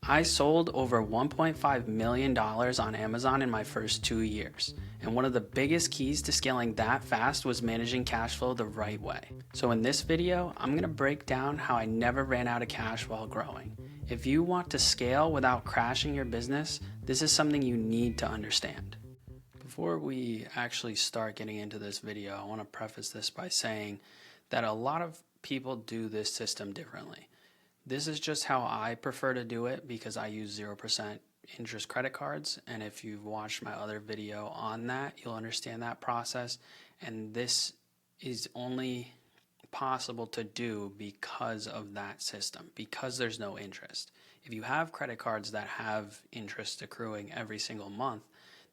I sold over $1.5 million on Amazon in my first 2 years. And one of the biggest keys to scaling that fast was managing cash flow the right way. So in this video, I'm going to break down how I never ran out of cash while growing. If you want to scale without crashing your business, this is something you need to understand. Before we actually start getting into this video, I want to preface this by saying that a lot of people do this system differently. This is just how I prefer to do it because I use 0% interest credit cards, and if you've watched my other video on that, you'll understand that process. And this is only possible to do because of that system, because there's no interest. If you have credit cards that have interest accruing every single month,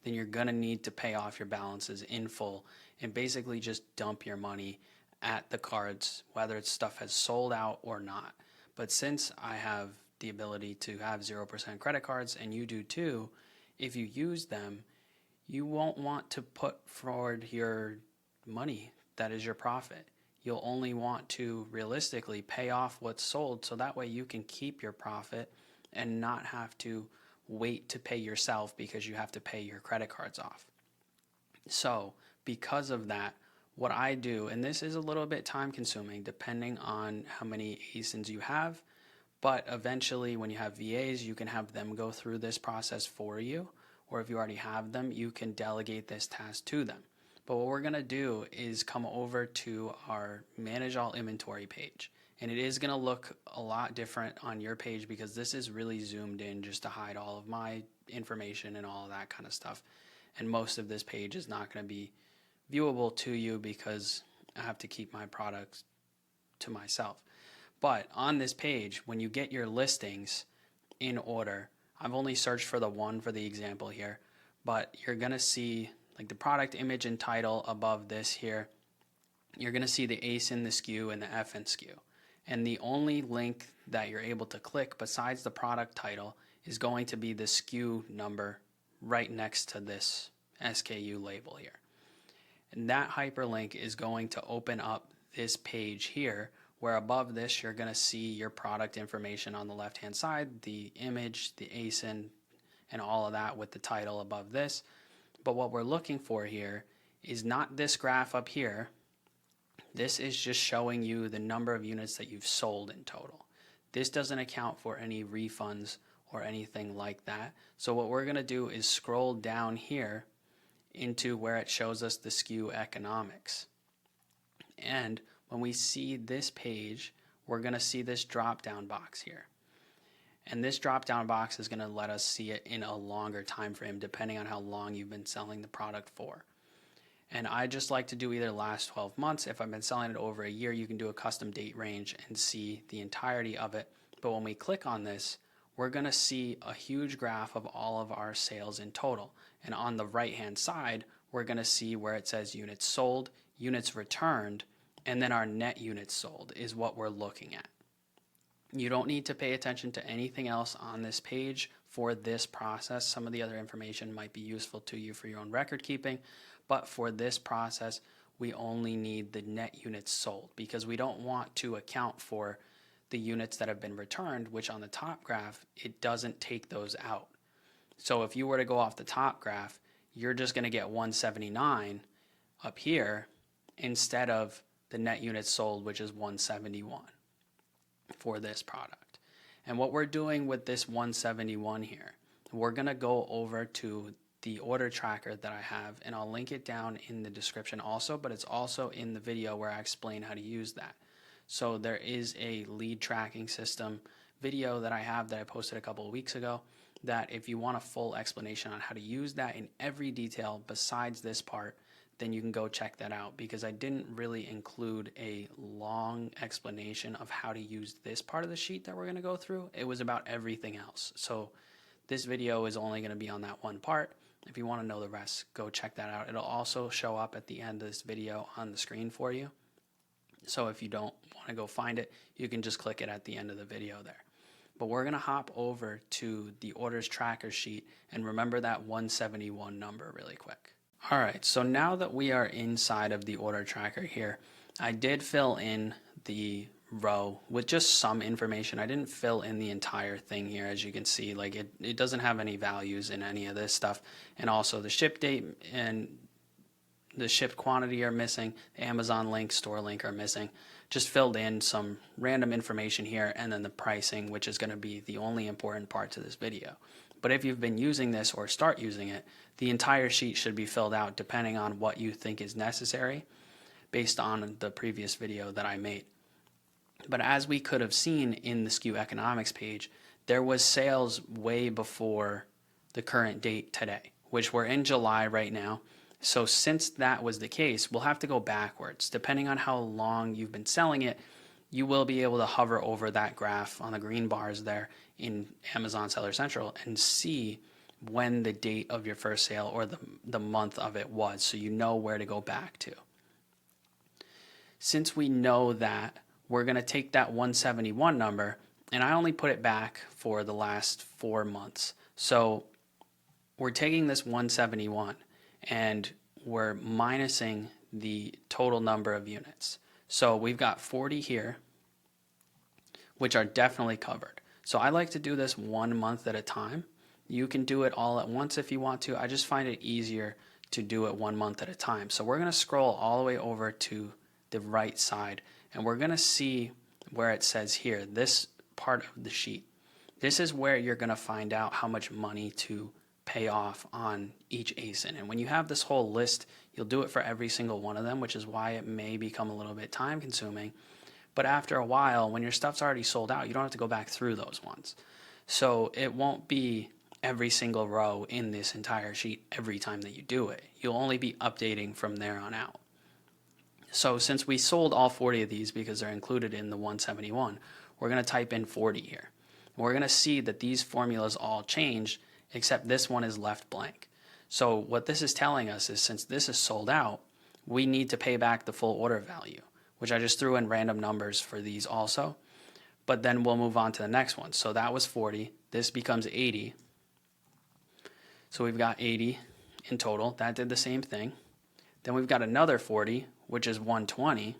then you're going to need to pay off your balances in full and basically just dump your money at the cards, whether it's stuff has sold out or not. But since I have the ability to have 0% credit cards, and you do too, if you use them, you won't want to put forward your money that is your profit. You'll only want to realistically pay off what's sold, so that way you can keep your profit and not have to wait to pay yourself because you have to pay your credit cards off. So because of that, what I do, and this is a little bit time consuming depending on how many ASINs you have, but eventually when you have VAs, you can have them go through this process for you, or if you already have them, you can delegate this task to them. But what we're going to do is come over to our Manage All Inventory page, and it is going to look a lot different on your page because this is really zoomed in just to hide all of my information and all of that kind of stuff, and most of this page is not going to be viewable to you because I have to keep my products to myself. But on this page, when you get your listings in order, I've only searched for the one for the example here, but you're going to see like the product image and title above this here. You're going to see the ASIN, the SKU, and the FN SKU. And the only link that you're able to click besides the product title is going to be the SKU number right next to this SKU label here. And that hyperlink is going to open up this page here, where above this you're going to see your product information on the left hand side, the image, the ASIN, and all of that with the title above this. But what we're looking for here is not this graph up here. This is just showing you the number of units that you've sold in total. This doesn't account for any refunds or anything like that. So what we're going to do is scroll down here into where it shows us the SKU economics. And when we see this page, we're going to see this drop down box here. And this drop down box is going to let us see it in a longer time frame depending on how long you've been selling the product for. And I just like to do either last 12 months. If I've been selling it over a year, you can do a custom date range and see the entirety of it. But when we click on this, we're going to see a huge graph of all of our sales in total. And on the right hand side, we're going to see where it says units sold, units returned, and then our net units sold is what we're looking at. You don't need to pay attention to anything else on this page for this process. Some of the other information might be useful to you for your own record keeping, but for this process, we only need the net units sold because we don't want to account for the units that have been returned, which on the top graph, it doesn't take those out. So if you were to go off the top graph, you're just going to get 179 up here instead of the net units sold, which is 171 for this product. And what we're doing with this 171 here, we're going to go over to the order tracker that I have, and I'll link it down in the description also, but it's also in the video where I explain how to use that. So there is a lead tracking system video that I have that I posted a couple of weeks ago that if you want a full explanation on how to use that in every detail besides this part, then you can go check that out because I didn't really include a long explanation of how to use this part of the sheet that we're going to go through. It was about everything else. So this video is only going to be on that one part. If you want to know the rest, go check that out. It'll also show up at the end of this video on the screen for you. So if you don't want to go find it, you can just click it at the end of the video there. But we're going to hop over to the orders tracker sheet and remember that 171 number really quick. All right, so now that we are inside of the order tracker here, I did fill in the row with just some information. I didn't fill in the entire thing here. As you can see, like it doesn't have any values in any of this stuff. And also the ship date and the shipped quantity are missing. The Amazon link, store link are missing. Just filled in some random information here, and then the pricing, which is going to be the only important part to this video. But if you've been using this or start using it, the entire sheet should be filled out depending on what you think is necessary based on the previous video that I made. But as we could have seen in the SKU economics page, there was sales way before the current date today, which we're in July right now. So since that was the case, we'll have to go backwards. Depending on how long you've been selling it, you will be able to hover over that graph on the green bars there in Amazon Seller Central and see when the date of your first sale or the month of it was, so you know where to go back to. Since we know that, we're going to take that 171 number, and I only put it back for the last 4 months. So we're taking this 171 and we're minusing the total number of units. So we've got 40 here, which are definitely covered. So I like to do this 1 month at a time. You can do it all at once if you want to. I just find it easier to do it 1 month at a time. So we're going to scroll all the way over to the right side, and we're going to see where it says here, this part of the sheet. This is where you're going to find out how much money to pay off on each ASIN. And when you have this whole list, you'll do it for every single one of them, which is why it may become a little bit time consuming. But after a while, when your stuff's already sold out, you don't have to go back through those ones. So it won't be every single row in this entire sheet every time that you do it. You'll only be updating from there on out. So since we sold all 40 of these because they're included in the 171, we're going to type in 40 here. We're going to see that these formulas all changed, except this one is left blank. So what this is telling us is since this is sold out, we need to pay back the full order value, which I just threw in random numbers for these also. But then we'll move on to the next one. So that was 40. This becomes 80. So we've got 80 in total. That did the same thing. Then we've got another 40, which is 120.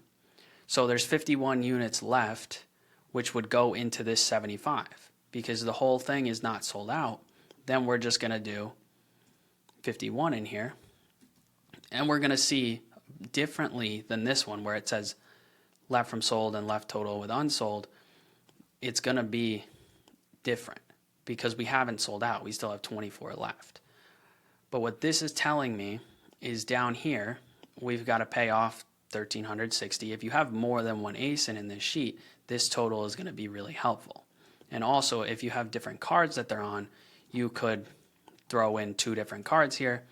So there's 51 units left, which would go into this 75. Because the whole thing is not sold out, then we're just going to do 51 in here. And we're going to see differently than this one where it says left from sold and left total with unsold. It's going to be different because we haven't sold out. We still have 24 left. But what this is telling me is down here, we've got to pay off $1,360. If you have more than one ASIN in this sheet, this total is going to be really helpful. And also, if you have different cards that they're on, you could throw in 2 different cards here.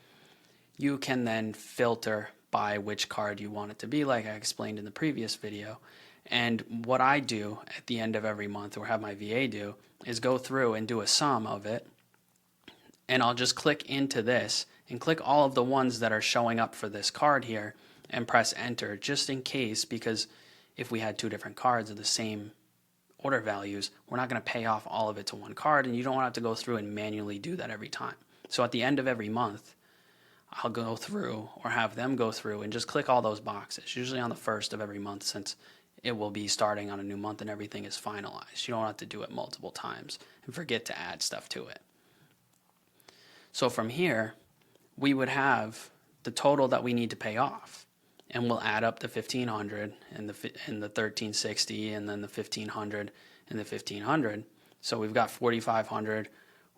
You can then filter by which card you want it to be, like I explained in the previous video. And what I do at the end of every month, or have my VA do, is go through and do a sum of it. And I'll just click into this and click all of the ones that are showing up for this card here and press enter, just in case, because if we had 2 different cards of the same order values, we're not going to pay off all of it to one card, and you don't want to have to go through and manually do that every time. So at the end of every month, I'll go through or have them go through and just click all those boxes, usually on the first of every month, since it will be starting on a new month and everything is finalized. You don't have to do it multiple times and forget to add stuff to it. So from here, we would have the total that we need to pay off, and we'll add up the 1,500 and the 1,360 and then the 1,500 and the 1,500. So we've got 4,500,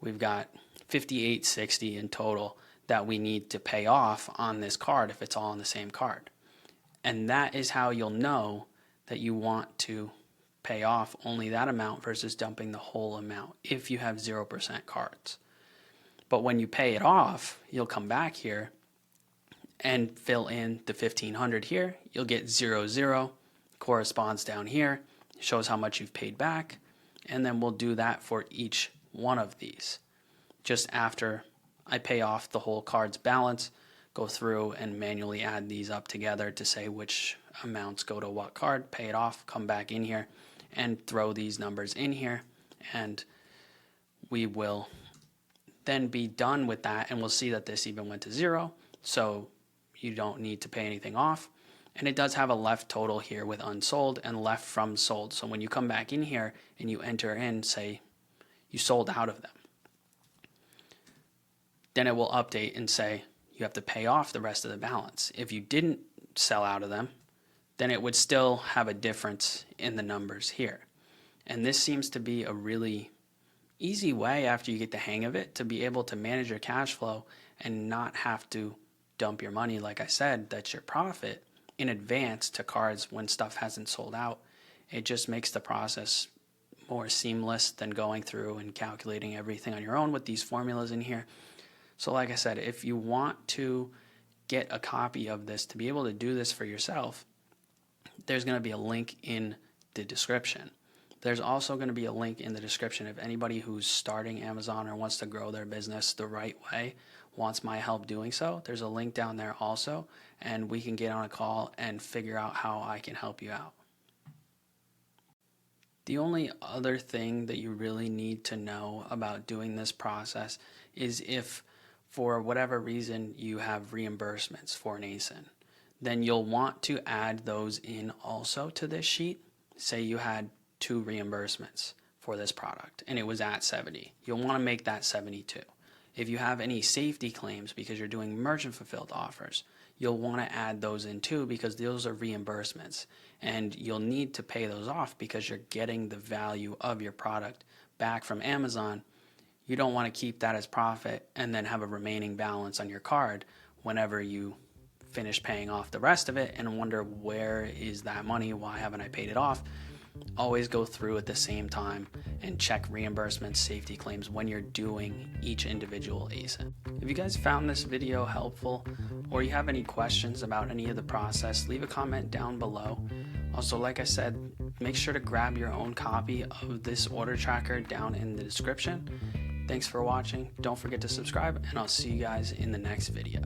we've got 5,860 in total that we need to pay off on this card if it's all on the same card. And that is how you'll know that you want to pay off only that amount versus dumping the whole amount if you have 0% cards. But when you pay it off, you'll come back here and fill in the 1,500 here. You'll get 00, corresponds down here, shows how much you've paid back, and then we'll do that for each one of these. Just after I pay off the whole card's balance, go through and manually add these up together to say which amounts go to what card, pay it off, come back in here, and throw these numbers in here, and we will then be done with that, and we'll see that this even went to 0, so you don't need to pay anything off. And it does have a left total here with unsold and left from sold. So when you come back in here and you enter in, say you sold out of them, then it will update and say you have to pay off the rest of the balance. If you didn't sell out of them, then it would still have a difference in the numbers here. And this seems to be a really easy way, after you get the hang of it, to be able to manage your cash flow and not have to dump your money, like I said, that's your profit, in advance to cards when stuff hasn't sold out. It just makes the process more seamless than going through and calculating everything on your own with these formulas in here. So like I said, if you want to get a copy of this to be able to do this for yourself, there's going to be a link in the description. There's also going to be a link in the description if anybody who's starting Amazon or wants to grow their business the right way wants my help doing so. There's a link down there also, and we can get on a call and figure out how I can help you out. The only other thing that you really need to know about doing this process is if for whatever reason you have reimbursements for an ASIN, then you'll want to add those in also to this sheet. Say you had 2 reimbursements for this product and it was at 70. You'll want to make that 72. If you have any safety claims because you're doing merchant fulfilled offers, you'll want to add those in too, because those are reimbursements and you'll need to pay those off because you're getting the value of your product back from Amazon. You don't want to keep that as profit and then have a remaining balance on your card whenever you finish paying off the rest of it and wonder, where is that money? Why haven't I paid it off? Always go through at the same time and check reimbursements, safety claims when you're doing each individual ASIN. If you guys found this video helpful or you have any questions about any of the process, leave a comment down below. Also, like I said, make sure to grab your own copy of this order tracker down in the description. Thanks for watching. Don't forget to subscribe, and I'll see you guys in the next video.